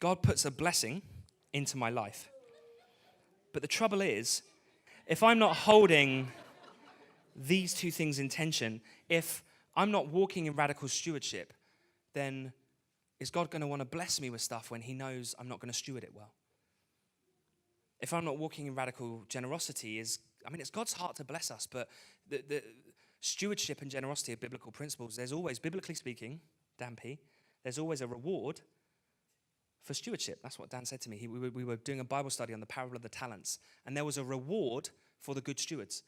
God puts a blessing into my life. But the trouble is, if I'm not holding these two things in tension, if I'm not walking in radical stewardship, then is God going to want to bless me with stuff when he knows I'm not going to steward it well? If I'm not walking in radical generosity, it's God's heart to bless us, but the stewardship and generosity are biblical principles. There's always, biblically speaking, Dan P., there's always a reward for stewardship. That's what Dan said to me. We were doing a Bible study on the parable of the talents, and there was a reward for the good stewards.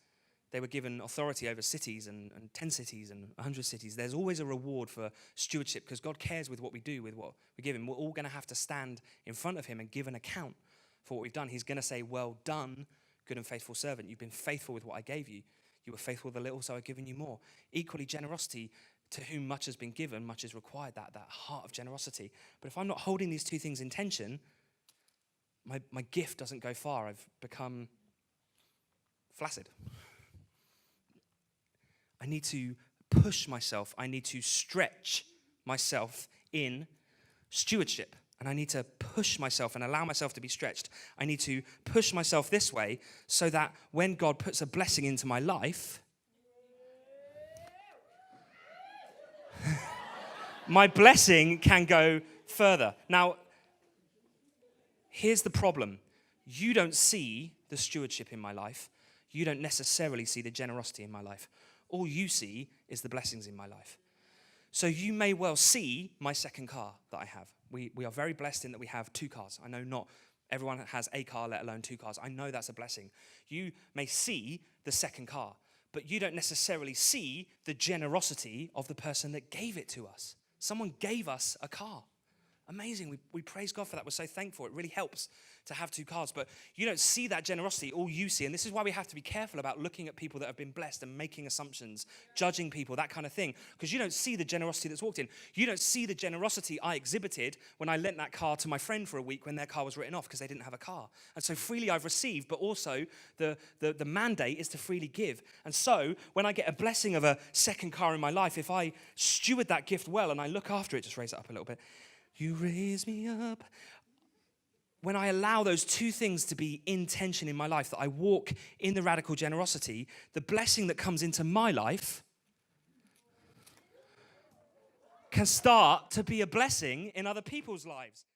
They were given authority over cities and 10 cities and 100 cities. There's always a reward for stewardship because God cares with what we do, with what we give him. We're all going to have to stand in front of him and give an account for what we've done. He's going to say, well done, good and faithful servant. You've been faithful with what I gave you. You were faithful with a little, so I've given you more. Equally, generosity, to whom much has been given, much is required, that heart of generosity. But if I'm not holding these two things in tension, my gift doesn't go far. I've become flaccid. I need to push myself. I need to stretch myself in stewardship. And I need to push myself and allow myself to be stretched. I need to push myself this way so that when God puts a blessing into my life, my blessing can go further. Now, here's the problem. You don't see the stewardship in my life. You don't necessarily see the generosity in my life. All you see is the blessings in my life. So you may well see my second car that I have. We are very blessed in that we have 2 cars. I know not everyone has a car, let alone 2 cars. I know that's a blessing. You may see the second car, but you don't necessarily see the generosity of the person that gave it to us. Someone gave us a car. Amazing. We praise God for that. We're so thankful. It really helps to have 2 cars. But you don't see that generosity. All you see, and this is why we have to be careful about looking at people that have been blessed and making assumptions, judging people, that kind of thing. Because you don't see the generosity that's walked in. You don't see the generosity I exhibited when I lent that car to my friend for a week when their car was written off because they didn't have a car. And so freely I've received, but also the mandate is to freely give. And so when I get a blessing of a second car in my life, if I steward that gift well and I look after it, just raise it up a little bit. You raise me up. When I allow those 2 things to be in tension in my life, that I walk in the radical generosity, the blessing that comes into my life can start to be a blessing in other people's lives.